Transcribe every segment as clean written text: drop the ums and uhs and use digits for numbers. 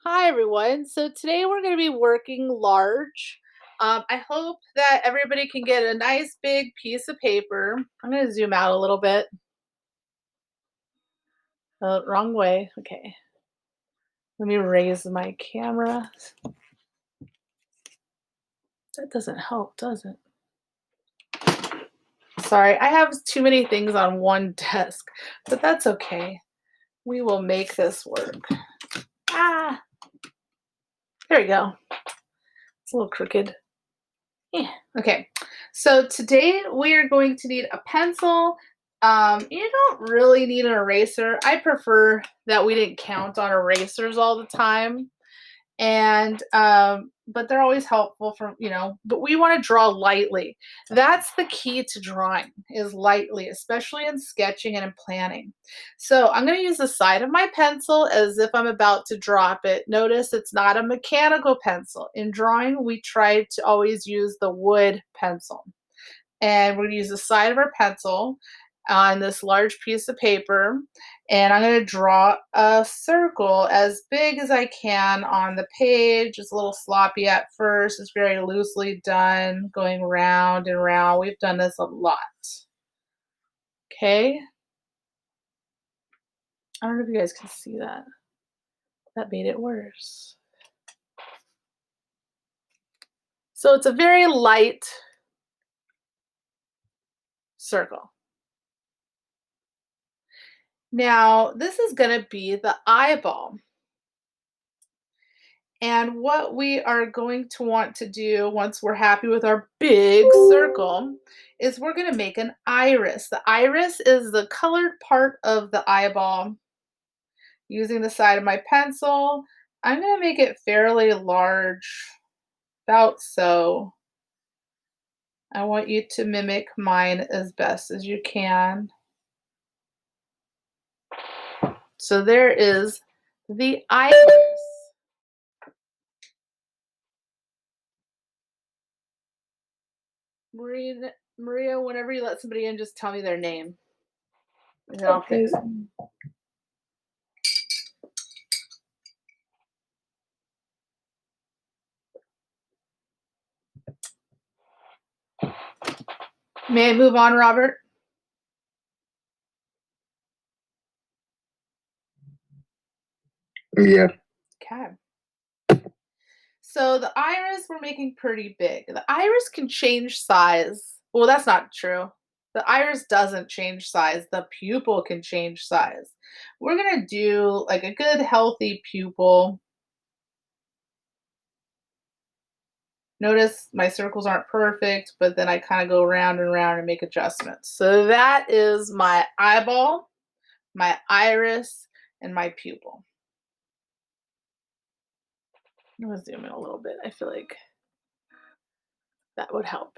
Hi, everyone. So today we're going to be working large. I hope that everybody can get a nice big piece of paper. I'm going to zoom out a little bit. Wrong way. Okay. Let me raise my camera. That doesn't help, does it? Sorry, I have too many things on one desk, but that's okay. We will make this work. Ah, there we go. It's a little crooked. Yeah. Okay. So today we are going to need a pencil. You don't really need an eraser. I prefer that we didn't count on erasers all the time. And but they're always helpful but we want to draw lightly. That's the key to drawing is lightly, especially in sketching and in planning. So I'm going to use the side of my pencil as if I'm about to drop it. Notice it's not a mechanical pencil. In drawing, we try to always use the wood pencil. And we're going to use the side of our pencil on this large piece of paper, and I'm going to draw a circle as big as I can on the page. It's a little sloppy at first. It's very loosely done, going round and round. We've done this a lot. Okay. I don't know if you guys can see that. That made it worse. So it's a very light circle. Now, this is going to be the eyeball. And what we are going to want to do once we're happy with our big circle is we're going to make an iris. The iris is the colored part of the eyeball. Using the side of my pencil, I'm going to make it fairly large, about so. I want you to mimic mine as best as you can. So there is the iris. Maria, whenever you let somebody in, just tell me their name. And then I'll fix it. May I move on, Robert? Yeah. Okay. So the iris we're making pretty big. The iris can change size. Well, that's not true. The iris doesn't change size. The pupil can change size. We're going to do like a good healthy pupil. Notice my circles aren't perfect, but then I kind of go round and round and make adjustments. So that is my eyeball, my iris, and my pupil. I'm going to zoom in a little bit. I feel like that would help.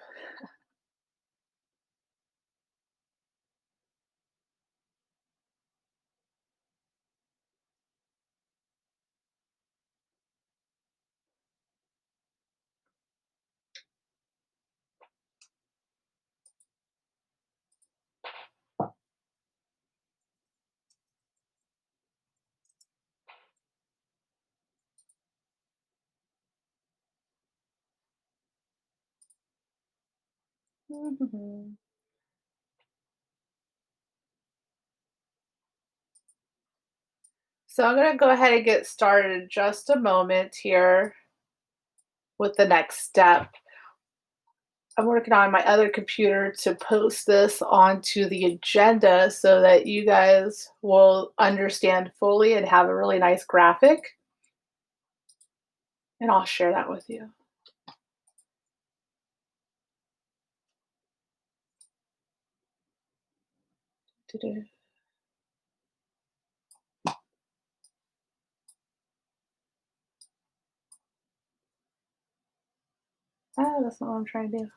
So I'm going to go ahead and get started in just a moment here with the next step. I'm working on my other computer to post this onto the agenda so that you guys will understand fully and have a really nice graphic. And I'll share that with you. That's not what I'm trying to do.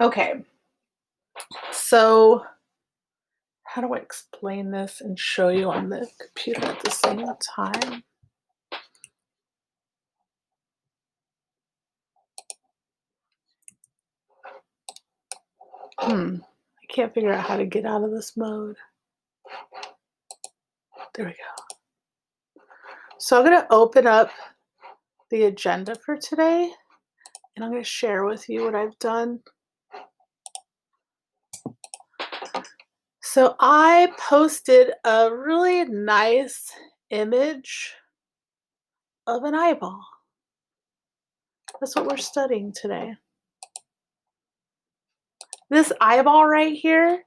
Okay, so how do I explain this and show you on the computer at the same time? I Can't figure out how to get out of this mode. There we go. So I'm going to open up the agenda for today, and I'm going to share with you what I've done. So I posted a really nice image of an eyeball. That's what we're studying today. This eyeball right here,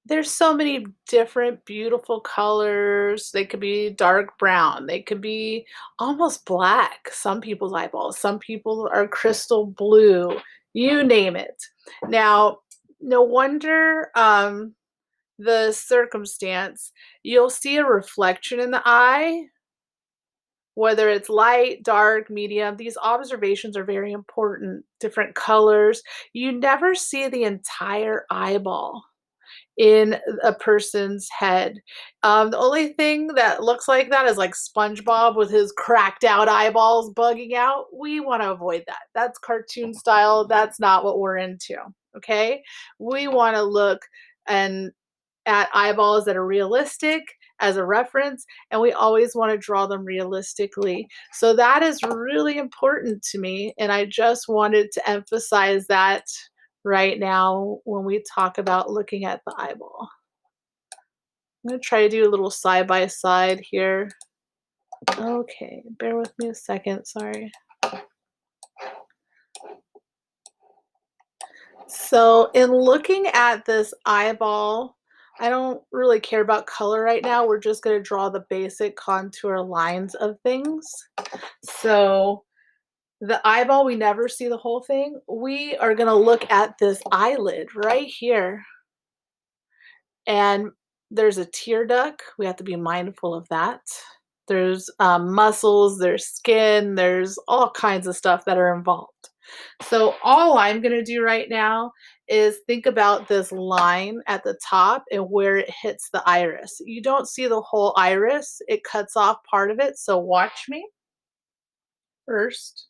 there's so many different beautiful colors. They could be dark brown. They could be almost black. Some people's eyeballs. Some people are crystal blue. You name it. Now, no wonder the circumstance, you'll see a reflection in the eye, whether it's light, dark, medium. These observations are very important. Different colors. You never see the entire eyeball in a person's head. The only thing that looks like that is like SpongeBob with his cracked out eyeballs bugging out. We want to avoid that. That's cartoon style. That's not what we're into. Okay. We want to look and at eyeballs that are realistic as a reference, and we always want to draw them realistically. So that is really important to me, and I just wanted to emphasize that right now when we talk about looking at the eyeball. I'm going to try to do a little side by side here. Okay, bear with me a second, sorry. So in looking at this eyeball, I don't really care about color right now. We're just going to draw the basic contour lines of things. So the eyeball, we never see the whole thing. We are going to look at this eyelid right here. And there's a tear duct. We have to be mindful of that. There's muscles, there's skin, there's all kinds of stuff that are involved. So all I'm going to do right now is think about this line at the top and where it hits the iris. You don't see the whole iris. It cuts off part of it. So watch me first.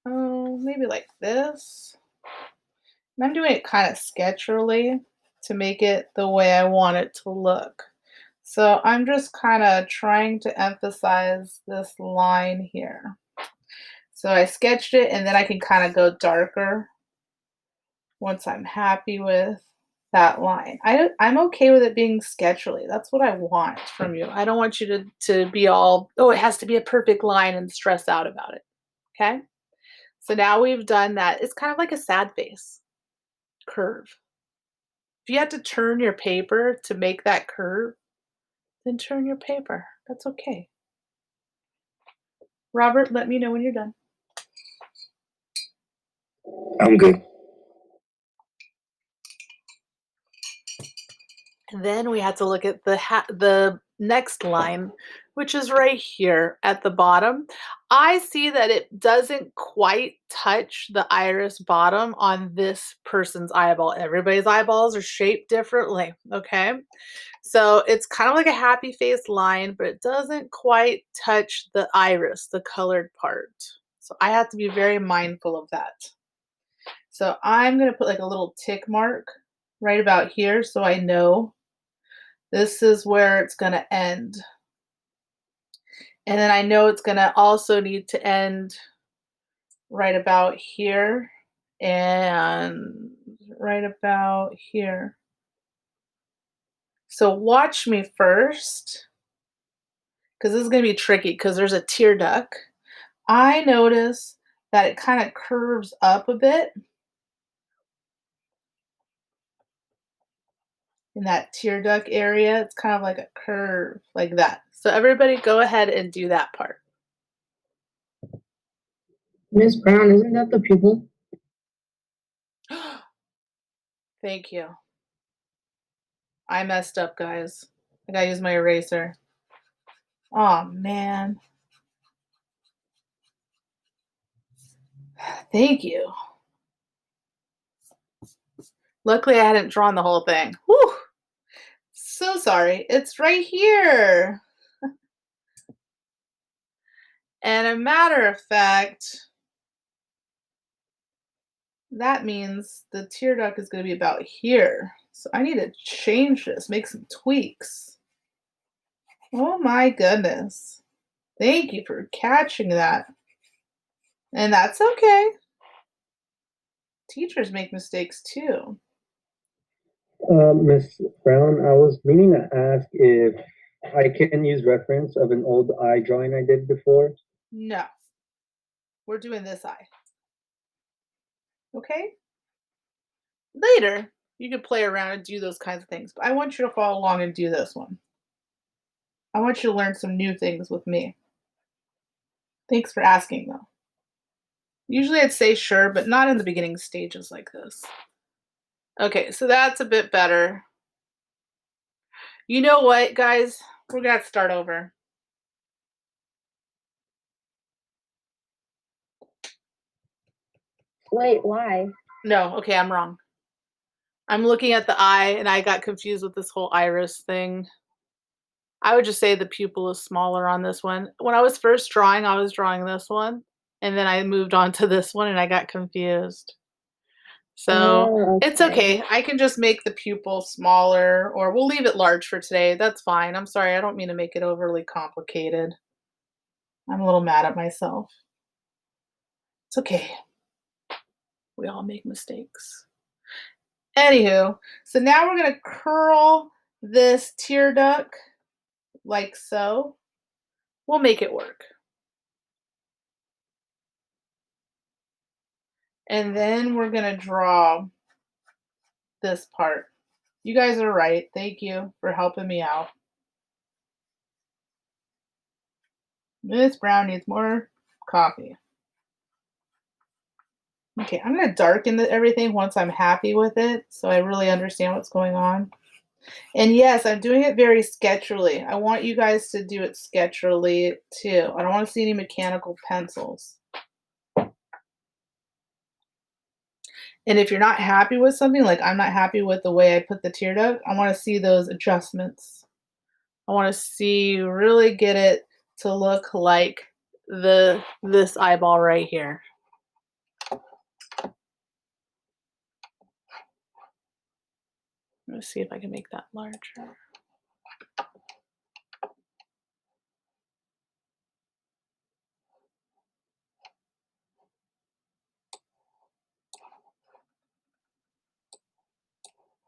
Oh, maybe like this. And I'm doing it kind of sketchily to make it the way I want it to look. So I'm just kind of trying to emphasize this line here. So I sketched it and then I can kind of go darker once I'm happy with that line. I'm okay with it being sketchily. That's what I want from you. I don't want you to be all, oh, it has to be a perfect line and stress out about it. Okay? So now we've done that. It's kind of like a sad face curve. If you had to turn your paper to make that curve, then turn your paper. That's okay. Robert, let me know when you're done. I'm good. And then we had to look at the next line, which is right here at the bottom. I see that it doesn't quite touch the iris bottom on this person's eyeball. Everybody's eyeballs are shaped differently, okay? So it's kind of like a happy face line, but it doesn't quite touch the iris, the colored part. So I have to be very mindful of that. So I'm going to put like a little tick mark right about here so I know this is where it's going to end. And then I know it's going to also need to end right about here and right about here. So watch me first, because this is going to be tricky because there's a tear duct. I notice that it kind of curves up a bit in that tear duct area. It's kind of like a curve like that. So everybody go ahead and do that part. Miss Brown, isn't that the pupil? Thank you. I messed up, guys. I gotta use my eraser. Oh, man. Thank you. Luckily, I hadn't drawn the whole thing. Whew. So sorry. It's right here. And a matter of fact, that means the tear duct is going to be about here. So I need to change this, make some tweaks. Oh my goodness. Thank you for catching that. And that's okay. Teachers make mistakes too. Miss Brown, I was meaning to ask if I can use reference of an old eye drawing I did before. No, we're doing this eye. Okay? Later, you can play around and do those kinds of things, but I want you to follow along and do this one. I want you to learn some new things with me. Thanks for asking, though. Usually I'd say sure, but not in the beginning stages like this. Okay, so that's a bit better. You know what, guys? We're gonna have to start over. Wait, why? No, okay, I'm wrong. I'm looking at the eye and I got confused with this whole iris thing. I would just say the pupil is smaller on this one. When I was first drawing, I was drawing this one, and then I moved on to this one and I got confused. So Oh, it's okay. okay. I can just make the pupil smaller, or we'll leave it large for today. That's fine. I'm sorry. I don't mean to make it overly complicated. I'm a little mad at myself. It's okay. We all make mistakes. Anywho, so now we're going to curl this tear duct like so. We'll make it work. And then we're going to draw this part. You guys are right. Thank you for helping me out. Miss Brown needs more coffee. Okay, I'm going to darken everything once I'm happy with it so I really understand what's going on. And yes, I'm doing it very sketchily. I want you guys to do it sketchily too. I don't want to see any mechanical pencils. And if you're not happy with something, like I'm not happy with the way I put the tear duct, I want to see those adjustments. I want to see you really get it to look like this eyeball right here. Let's see if I can make that larger.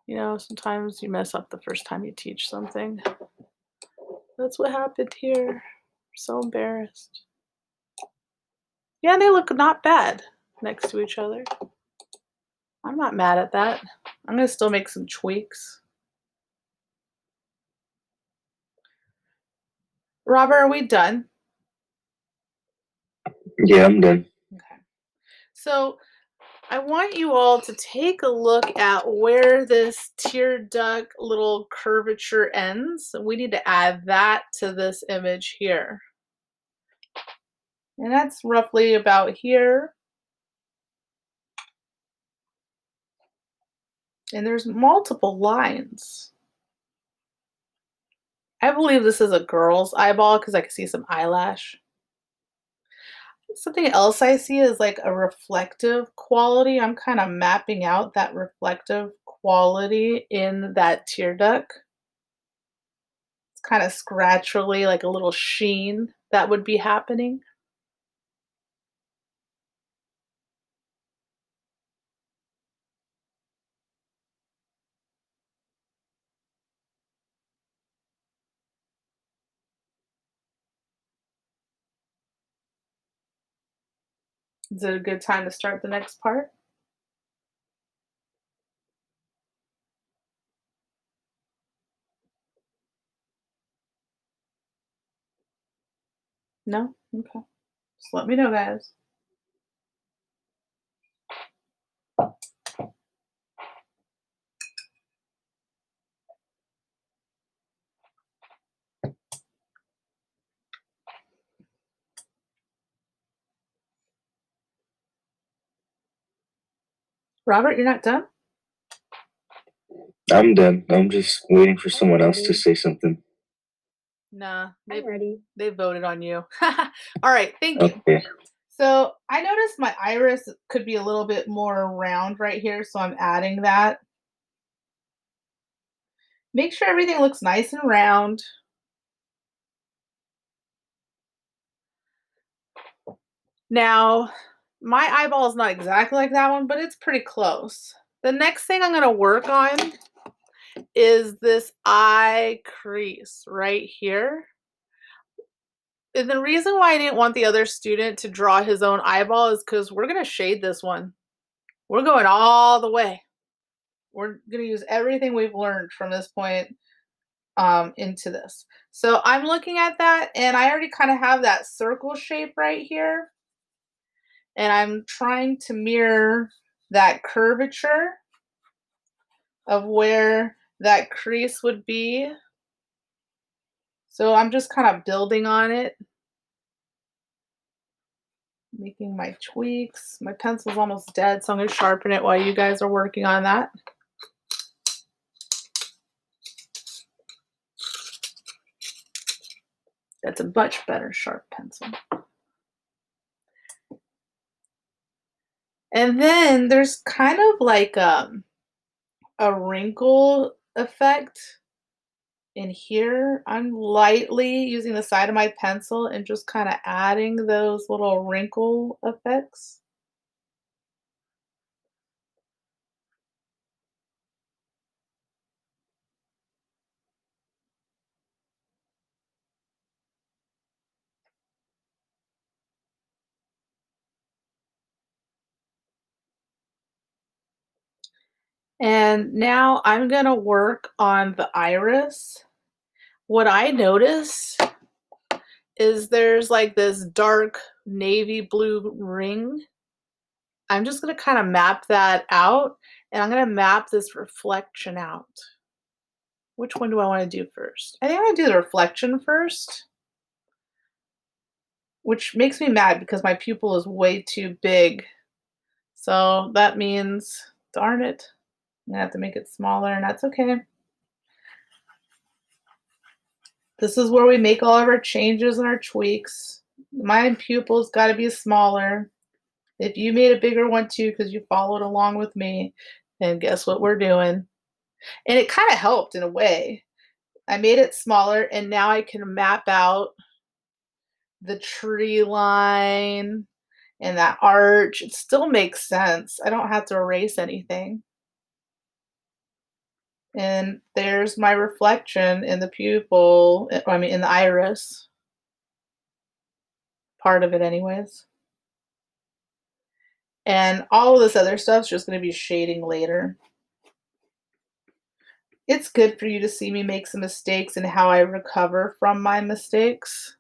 You know, sometimes you mess up the first time you teach something. That's what happened here. I'm so embarrassed. Yeah, they look not bad next to each other. I'm not mad at that. I'm going to still make some tweaks. Robert, are we done? Yeah, I'm done. Okay. So I want you all to take a look at where this tear duct little curvature ends. We need to add that to this image here. And that's roughly about here. And there's multiple lines. I believe this is a girl's eyeball because I can see some eyelash. Something else I see is like a reflective quality. I'm kind of mapping out that reflective quality in that tear duct. It's kind of scratchily, like a little sheen that would be happening. Is it a good time to start the next part? No? Okay. Just let me know, guys. Robert, you're not done? I'm done. I'm just waiting for someone else to ready. say something. Nah, I'm ready. they voted on you. All right, thank you. Okay. So I noticed my iris could be a little bit more round right here, so I'm adding that. Make sure everything looks nice and round. Now, my eyeball is not exactly like that one, but it's pretty close. The next thing I'm gonna work on is this eye crease right here. And the reason why I didn't want the other student to draw his own eyeball is because we're gonna shade this one. We're going all the way. We're gonna use everything we've learned from this point into this. So I'm looking at that and I already kind of have that circle shape right here. And I'm trying to mirror that curvature of where that crease would be. So I'm just kind of building on it, making my tweaks. My pencil's almost dead, so I'm going to sharpen it while you guys are working on that. That's a much better sharp pencil. And then there's kind of like a wrinkle effect in here. I'm lightly using the side of my pencil and just kind of adding those little wrinkle effects. And now I'm gonna work on the iris. What I notice is there's like this dark navy blue ring. I'm just gonna kind of map that out and I'm gonna map this reflection out. Which one do I want to do first? I think I'm gonna do the reflection first, which makes me mad because my pupil is way too big. So that means, darn it, I'm gonna have to make it smaller and that's okay. This is where we make all of our changes and our tweaks. My pupil's got to be smaller. If you made a bigger one too, because you followed along with me, then guess what we're doing? And it kind of helped in a way. I made it smaller and now I can map out the tree line and that arch. It still makes sense. I don't have to erase anything. And there's my reflection in the pupil, I mean, in the iris, part of it, anyways. And all of this other stuff's just going to be shading later. It's good for you to see me make some mistakes and how I recover from my mistakes.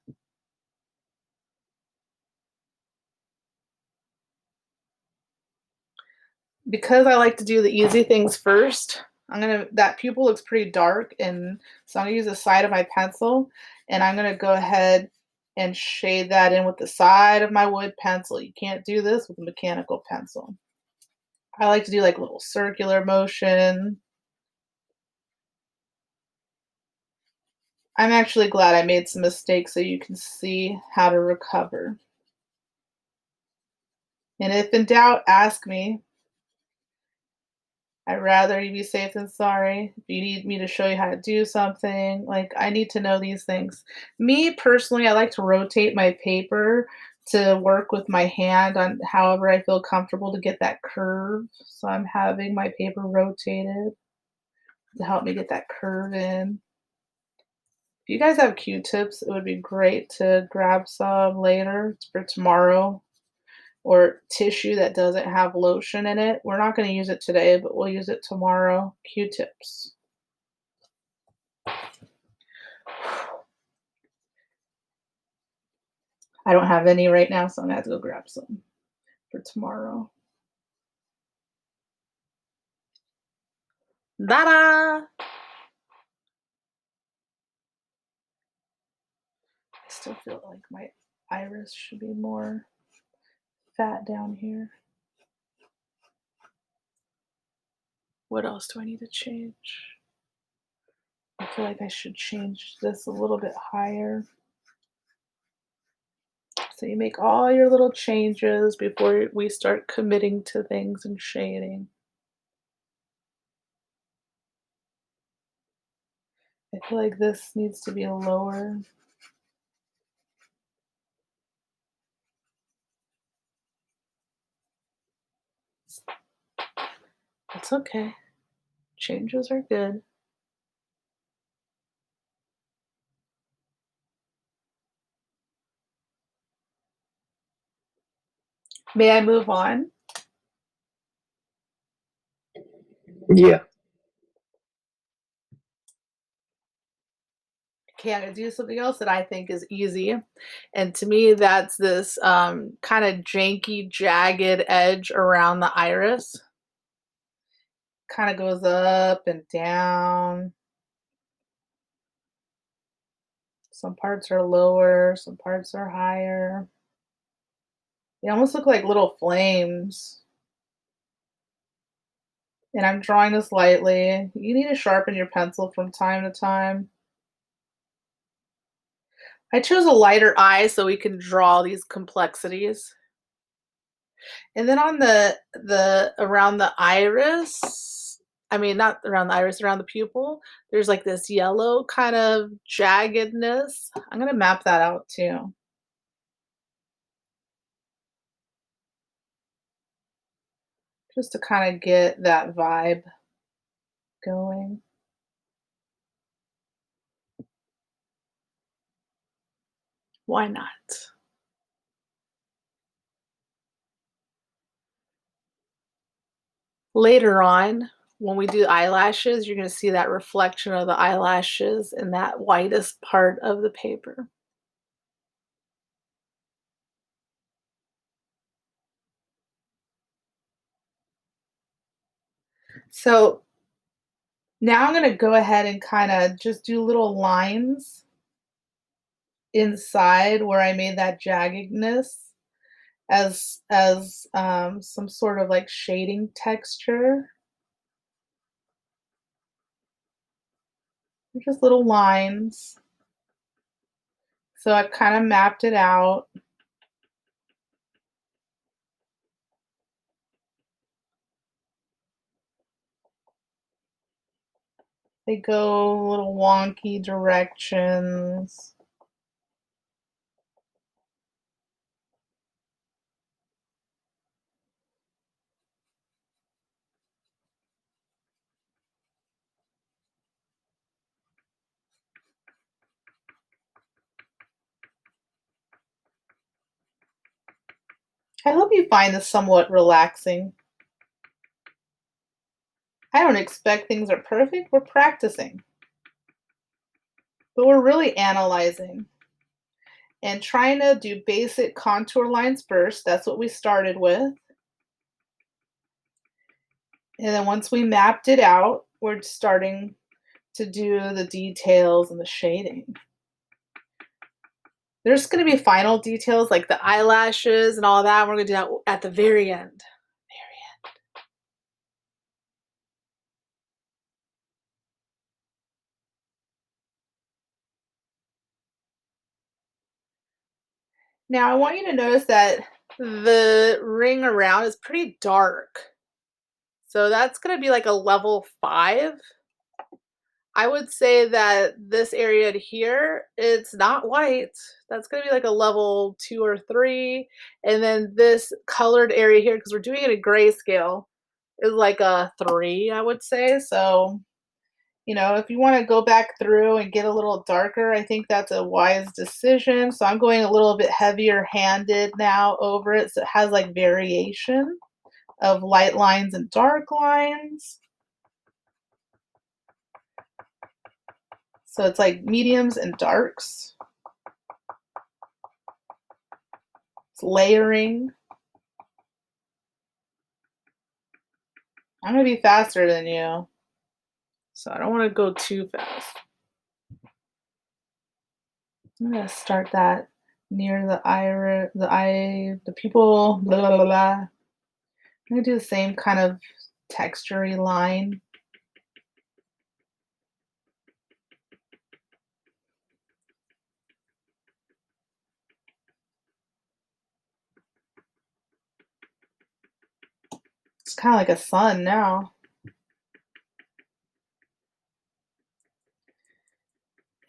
Because I like to do the easy things first, that pupil looks pretty dark, and so I'm gonna use the side of my pencil, and I'm gonna go ahead and shade that in with the side of my wood pencil. You can't do this with a mechanical pencil. I like to do like a little circular motion. I'm actually glad I made some mistakes so you can see how to recover. And if in doubt, ask me. I'd rather you be safe than sorry. If you need me to show you how to do something, like I need to know these things. Me personally, I like to rotate my paper to work with my hand on however I feel comfortable to get that curve. So I'm having my paper rotated to help me get that curve in. If you guys have Q-tips, it would be great to grab some later for tomorrow, or tissue that doesn't have lotion in it. We're not going to use it today, but we'll use it tomorrow. Q-tips. I don't have any right now, so I'm gonna have to go grab some for tomorrow. Ta-da! I still feel like my iris should be more fat down here. What else do I need to change? I feel like I should change this a little bit higher. So you make all your little changes before we start committing to things and shading. I feel like this needs to be lower. It's okay. Changes are good. May I move on? Yeah. Okay, I'm gonna do something else that I think is easy. And to me, that's this kind of janky, jagged edge around the iris. Kind of goes up and down. Some parts are lower, some parts are higher. They almost look like little flames. And I'm drawing this lightly. You need to sharpen your pencil from time to time. I chose a lighter eye so we can draw these complexities. And then on the around the iris, I mean, not around the iris, around the pupil, there's like this yellow kind of jaggedness. I'm gonna map that out too, just to kind of get that vibe going. Why not? Later on, when we do eyelashes, you're gonna see that reflection of the eyelashes in that whitest part of the paper. So now I'm gonna go ahead and kind of just do little lines inside where I made that jaggedness as some sort of like shading texture. Just little lines. So I've kind of mapped it out. They go little wonky directions. I hope you find this somewhat relaxing. I don't expect things are perfect. We're practicing, but we're really analyzing and trying to do basic contour lines first. That's what we started with. And then once we mapped it out, we're starting to do the details and the shading. There's going to be final details like the eyelashes and all that. We're going to do that at the very end. Now I want you to notice that the ring around is pretty dark. So that's going to be like a level 5. I would say that this area here, it's not white. That's going to be like a level 2 or 3. And then this colored area here, because we're doing it in grayscale, is like a 3, I would say. So, if you want to go back through and get a little darker, I think that's a wise decision. So I'm going a little bit heavier handed now over it. So it has like variation of light lines and dark lines. So it's like mediums and darks. It's layering. I'm going to be faster than you, so I don't want to go too fast. I'm going to start that near the iris, the pupil, blah, blah, blah, blah. I'm going to do the same kind of textury line. kind of like a sun now.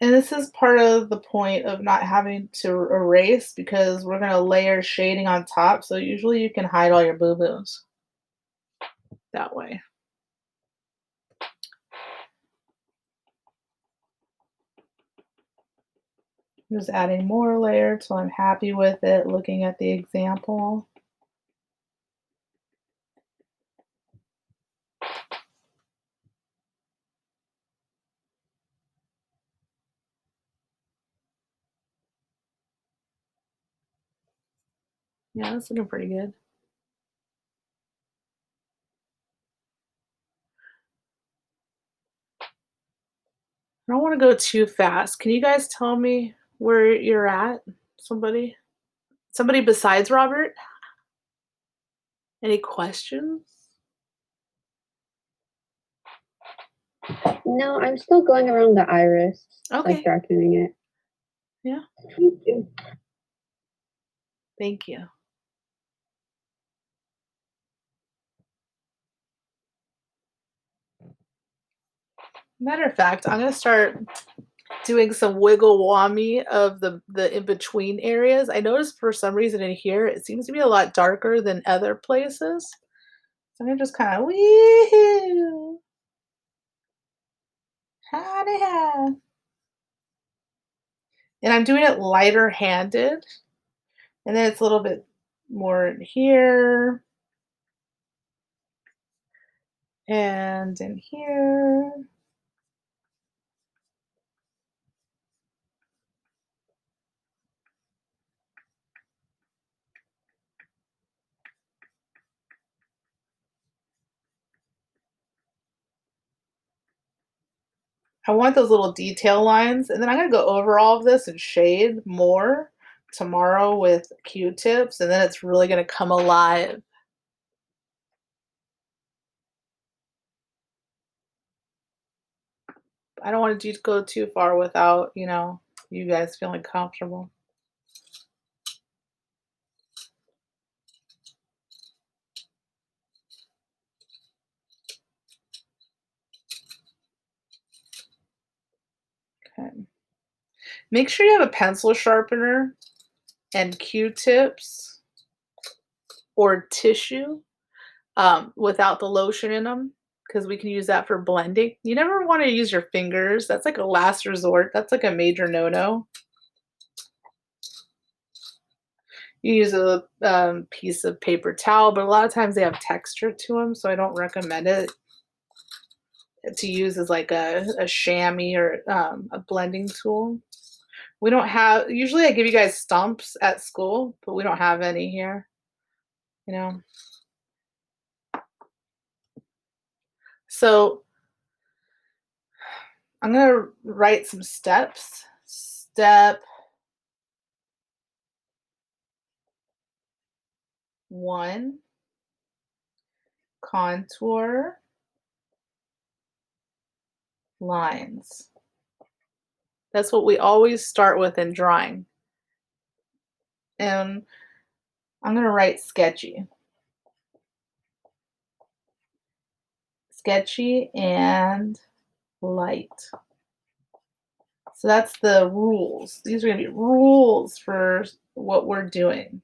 And this is part of the point of not having to erase because we're going to layer shading on top. So usually you can hide all your boo-boos that way. I'm just adding more layer till I'm happy with it, looking at the example. Yeah, that's looking pretty good. I don't want to go too fast. Can you guys tell me where you're at? Somebody? Somebody besides Robert? Any questions? No, I'm still going around the iris, Okay. like darkening it. Yeah. Thank you. Thank you. Matter of fact, I'm gonna start doing some wiggle wommy of the in between areas. I noticed for some reason in here it seems to be a lot darker than other places. So I'm gonna just kind of wee howdy. And I'm doing it lighter handed. And then it's a little bit more in here and in here. I want those little detail lines, and then I'm gonna go over all of this and shade more tomorrow with Q-tips, and then it's really gonna come alive. I don't want to go too far without, you guys feeling comfortable. Okay. Make sure you have a pencil sharpener and Q-tips or tissue without the lotion in them because we can use that for blending. You never want to use your fingers. That's like a last resort. That's like a major no-no. You use a piece of paper towel, but a lot of times they have texture to them, so I don't recommend it to use as like a chamois or a blending tool. We don't have, usually I give you guys stumps at school, but we don't have any here, you know. So I'm gonna write some steps. Step 1, contour lines. That's what we always start with in drawing. And I'm gonna write sketchy. Sketchy and light. So that's the rules. These are gonna be rules for what we're doing.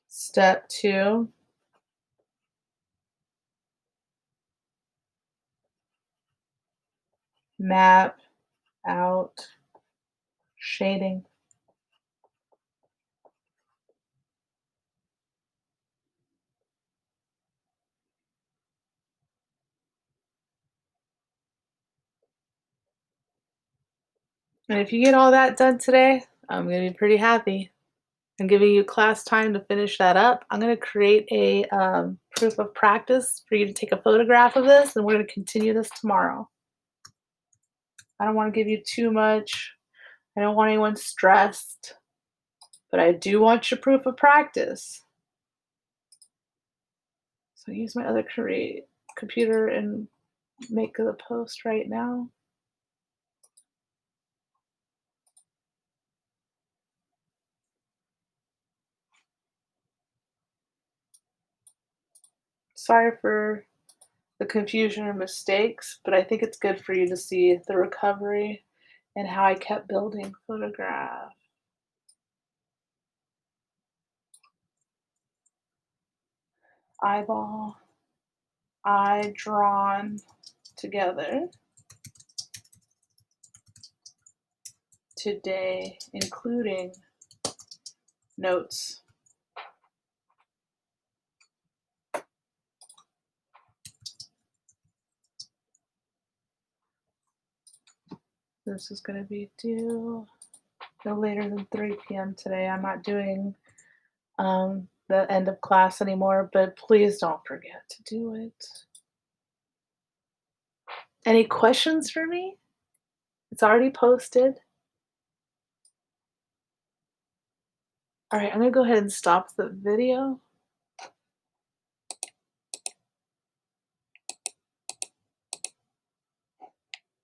Step 2, map out shading. And if you get all that done today, I'm gonna be pretty happy. I'm giving you class time to finish that up. I'm gonna create a proof of practice for you to take a photograph of this, and we're gonna continue this tomorrow. I don't want to give you too much. I don't want anyone stressed, but I do want your proof of practice. So use my other computer and make the post right now. Sorry for the confusion or mistakes, but I think it's good for you to see the recovery and how I kept building photograph. Eyeball, eye drawn together today, including notes. This is going to be due no later than 3 p.m. today. I'm not doing the end of class anymore, but please don't forget to do it. Any questions for me? It's already posted. All right, I'm going to go ahead and stop the video.